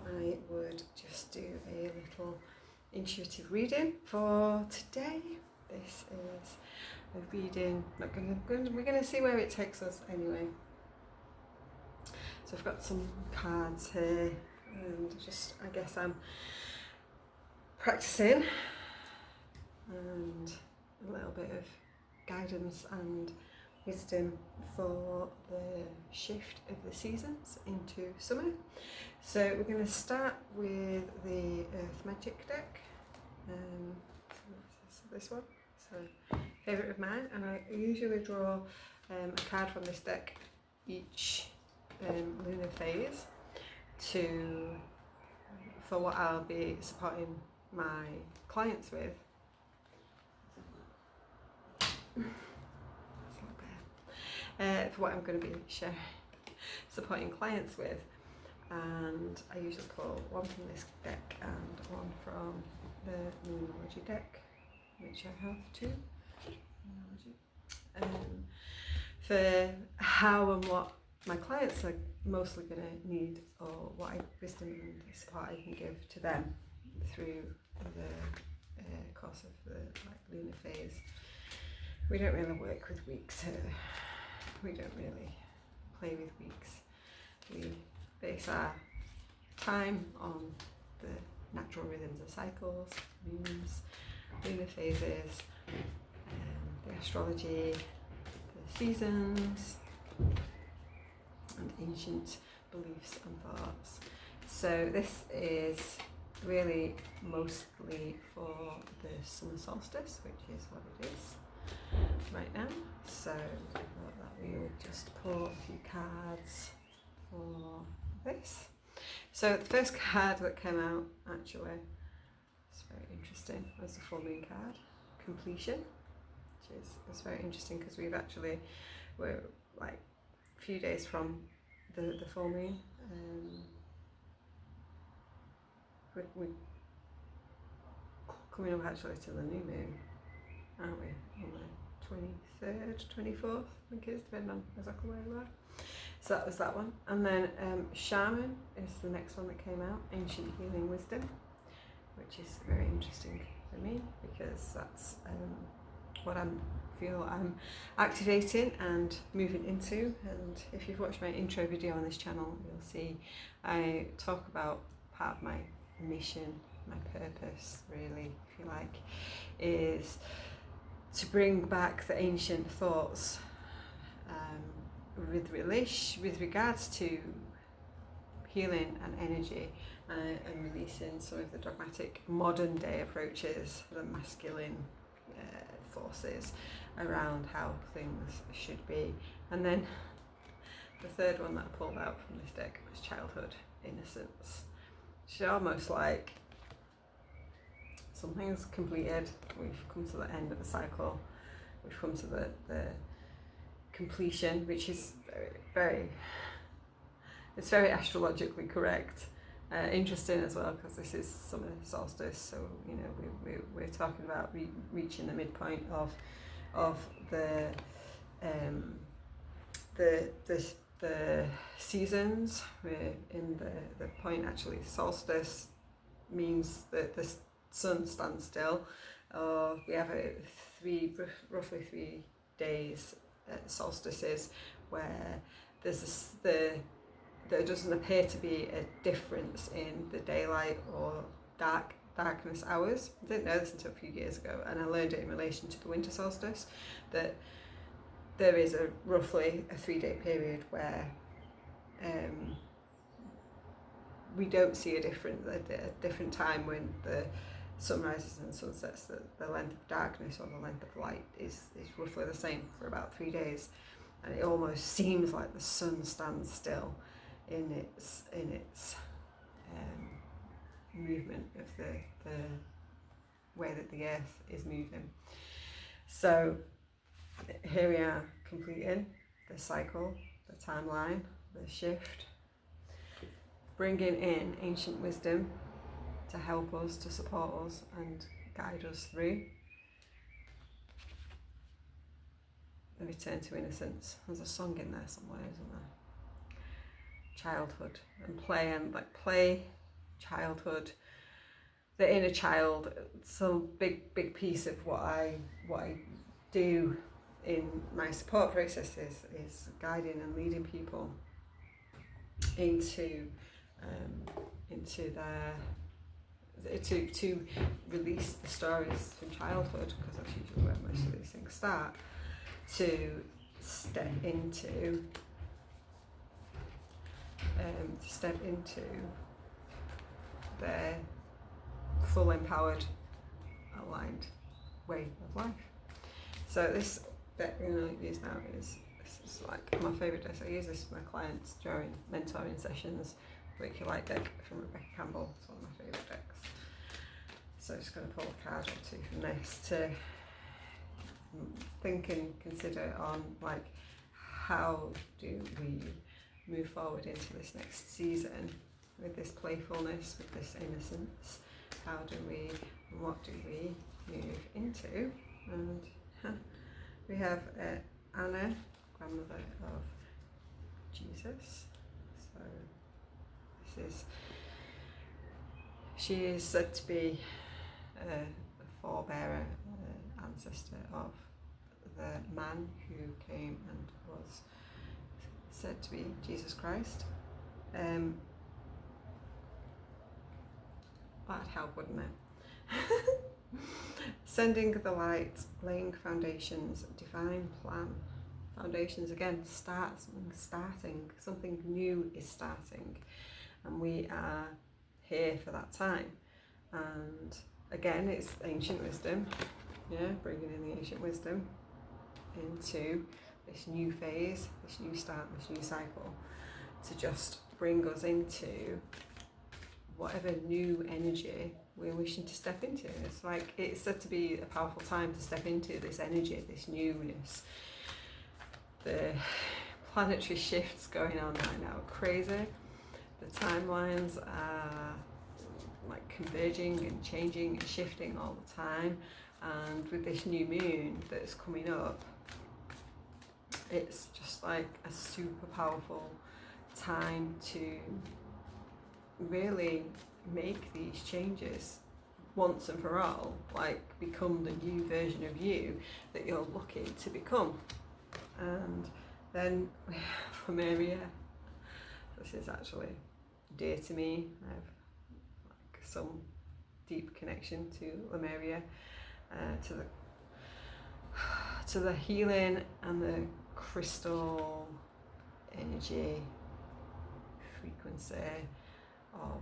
I would just do a little intuitive reading for today. This is a reading, we're going to see where it takes us anyway. So I've got some cards here, and I guess I'm practicing and a little bit of guidance and wisdom for the shift of the seasons into summer. So we're going to start with the Earth Magic deck. So this one, so favourite of mine, and I usually draw a card from this deck each lunar phase for what I'll be supporting my clients with. For what I'm going to be supporting clients with, and I usually pull one from this deck and one from the numerology deck, which I have two. For how and what my clients are mostly going to need, or what wisdom and support I can give to them through the course of the lunar phase. We don't really work with weeks here. We don't really play with weeks. We base our time on the natural rhythms of cycles, moons, lunar phases, the astrology, the seasons, and ancient beliefs and thoughts. So this is really mostly for the summer solstice, which is what it is right now. So I thought that we would just pull a few cards for this. So the first card that came out, actually, it's very interesting, was the full moon card, completion, which is very interesting because we're like a few days from the full moon. We're coming up actually to the new moon, aren't we? On the 23rd, 24th, I think it is, depending on exactly where you are. So that was that one. And then Shaman is the next one that came out, Ancient Healing Wisdom, which is very interesting for me because that's what I feel I'm activating and moving into. And if you've watched my intro video on this channel, you'll see I talk about part of my mission, my purpose, really, if you like, is to bring back the ancient thoughts with regards to healing and energy, and releasing some of the dogmatic modern day approaches, the masculine forces around how things should be. And then the third one that I pulled out from this deck was childhood innocence. It's almost like something's completed, we've come to the end of the cycle, we've come to the completion, which is it's very astrologically correct. Interesting as well, because this is summer solstice, so you know we're talking about reaching the midpoint of the seasons. We're in the point, actually. Solstice means that the sun stands still. We have roughly 3 days solstices where there doesn't appear to be a difference in the daylight or darkness hours. I didn't know this until a few years ago, and I learned it in relation to the winter solstice, that there is roughly a 3-day period where we don't see a different time when the sunrises and sunsets. The length of darkness or the length of light is roughly the same for about 3 days, and it almost seems like the sun stands still in its movement of the way that the earth is moving. So here we are, completing the cycle, the timeline, the shift, bringing in ancient wisdom to help us, to support us and guide us through the return to innocence. There's a song in there somewhere, isn't there? Childhood and play, childhood, the inner child. It's a big piece of what I do in my support processes is guiding and leading people into their to release the stories from childhood, because that's usually where most of these things start, to step into their full empowered aligned way of life. So this deck I'm going to use now is like my favourite deck. I use this with my clients during mentoring sessions. Wake Your Light deck from Rebecca Campbell. It's one of my favourite decks. So I'm just going to pull a card or two from this to think and consider on like how do we move forward into this next season with this playfulness, with this innocence. How do we, and what do we move into? And we have Anna, grandmother of Jesus. So she is said to be a forebearer, ancestor of the man who came and was said to be Jesus Christ. That'd help, wouldn't it? Sending the light, laying foundations, divine plan. Foundations again, starting, something new is starting, and we are here for that time. And again, it's ancient wisdom, bringing in the ancient wisdom into this new phase, this new start, this new cycle, to just bring us into whatever new energy we're wishing to step into. It's like, it's said to be a powerful time to step into this energy, this newness. The planetary shifts going on right now are crazy. The timelines are like converging and changing and shifting all the time. And with this new moon that's coming up, it's just like a super powerful time to really make these changes once and for all, like become the new version of you that you're looking to become. And then Lemuria, this is actually dear to me. I have like some deep connection to Lemuria, to the healing and the crystal energy frequency of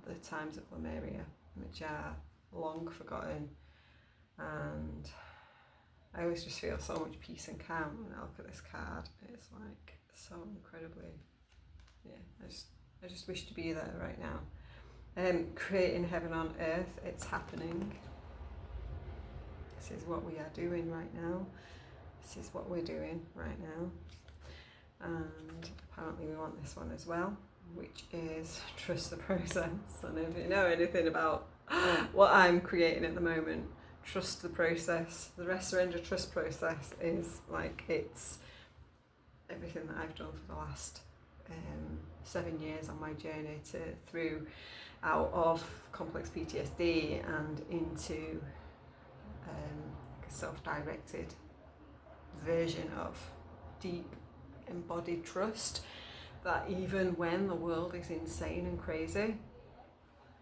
the times of Lemuria, which are long forgotten. And I always just feel so much peace and calm when I look at this card. It's like so incredibly, I just wish to be there right now. Creating heaven on earth, it's happening. This is what we are doing right now. This is what we're doing right now. And apparently we want this one as well, which is trust the process. And if you know anything about what I'm creating at the moment, trust the process. The rest surrender trust process is like, it's everything that I've done for the last 7 years on my journey through out of complex PTSD and into a self-directed version of deep embodied trust, that even when the world is insane and crazy,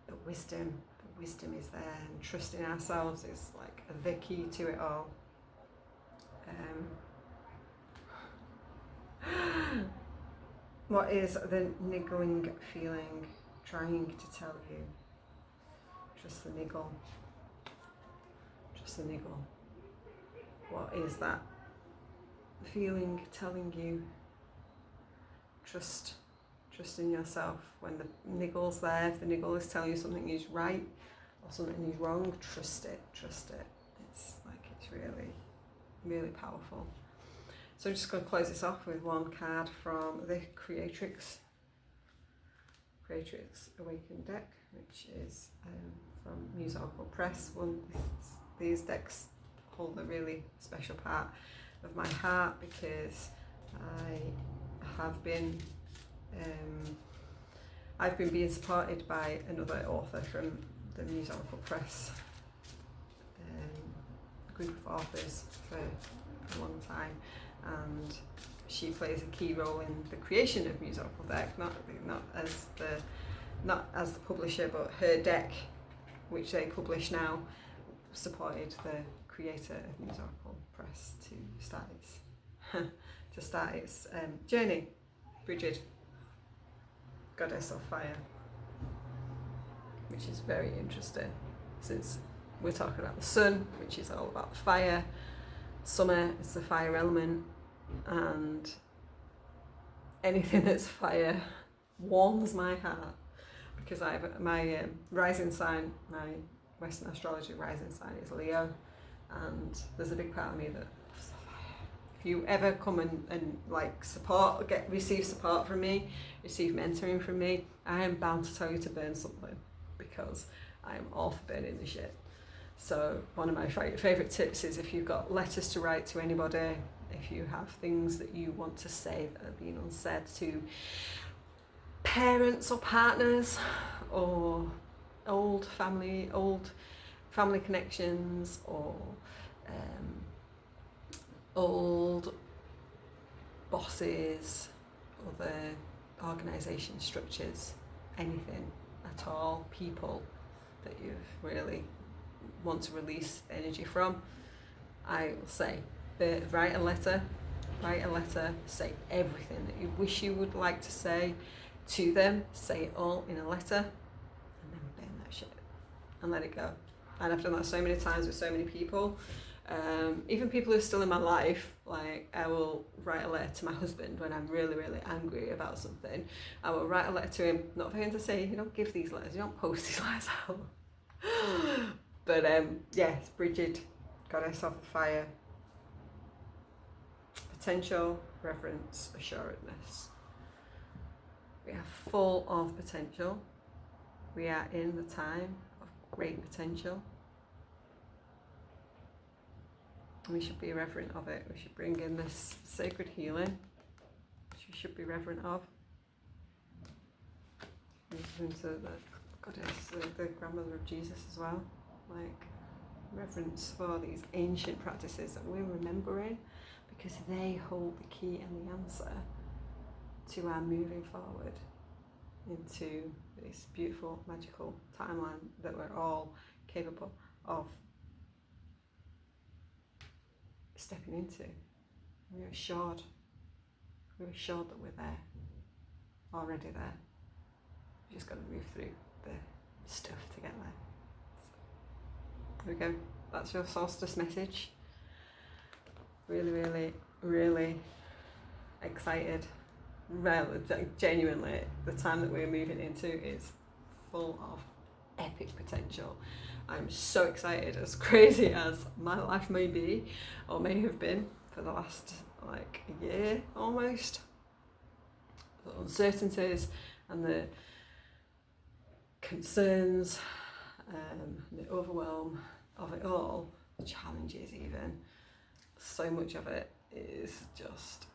the wisdom is there, and trusting ourselves is like the key to it all. What is the niggling feeling trying to tell you? Just the niggle. Just the niggle. What is that feeling telling you? Trust in yourself. When the niggle's there, if the niggle is telling you something is right or something is wrong, trust it. It's like, it's really, really powerful. So I'm just going to close this off with one card from the Creatrix Awakened deck, which is from Muse Oracle Press. These decks hold a really special part of my heart, because I have been I've been being supported by another author from the Musical Press, a group of authors for a long time, and she plays a key role in the creation of Musical Deck, not as the publisher, but her deck, which they publish now, supported the creator of Musical Press to start its journey. Bridget, Goddess of Fire, which is very interesting, since we're talking about the sun, which is all about fire. Summer is the fire element, and anything that's fire warms my heart, because I have my rising sign, my Western astrology rising sign is Leo, and there's a big part of me that loves the fire. If you ever come and like receive support from me, receive mentoring from me, I am bound to tell you to burn something, because I am all for burning the shit. So one of my favourite tips is, if you've got letters to write to anybody, if you have things that you want to say that are being unsaid to parents or partners or old family connections, or old bosses, other organisation structures, anything at all, people that you really want to release energy from, I will say, write a letter, say everything that you wish you would like to say to them, say it all in a letter, and then burn that shit and let it go. And I've done that so many times with so many people, even people who are still in my life. Like, I will write a letter to my husband when I'm really, really angry about something. I will write a letter to him, not for him to say, you don't give these letters, you don't post these letters out. But yes, Bridget, Goddess of the Fire. Potential, reverence, assuredness. We are full of potential. We are in the time of great potential. We should be reverent of it. We should bring in this sacred healing, which we should be reverent of. Into the goddess, the grandmother of Jesus as well. Like, reverence for these ancient practices that we're remembering, because they hold the key and the answer to our moving forward into this beautiful, magical timeline that we're all capable of stepping into. We're assured that we're there, already there. We just got to move through the stuff to get there. So, there we go. That's your solstice message. Really, really, really excited. Genuinely, the time that we're moving into is full of epic potential. I'm so excited, as crazy as my life may be, or may have been for the last like a year almost. The uncertainties and the concerns, the overwhelm of it all, the challenges even, so much of it is just,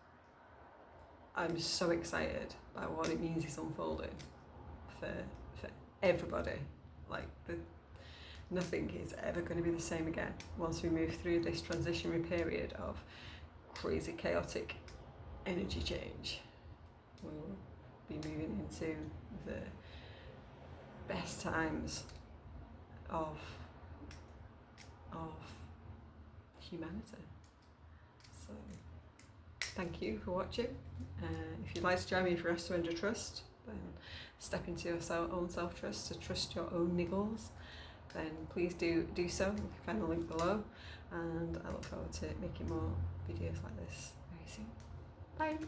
I'm so excited by what it means is unfolding for everybody. Like, nothing is ever going to be the same again once we move through this transitionary period of crazy, chaotic energy change. We will be moving into the best times of humanity. So thank you for watching. If you'd like to join me for Rest, Surrender, Trust, then step into your own self-trust, to trust your own niggles, then please do so. You can find the link below, and I look forward to making more videos like this very soon. Bye.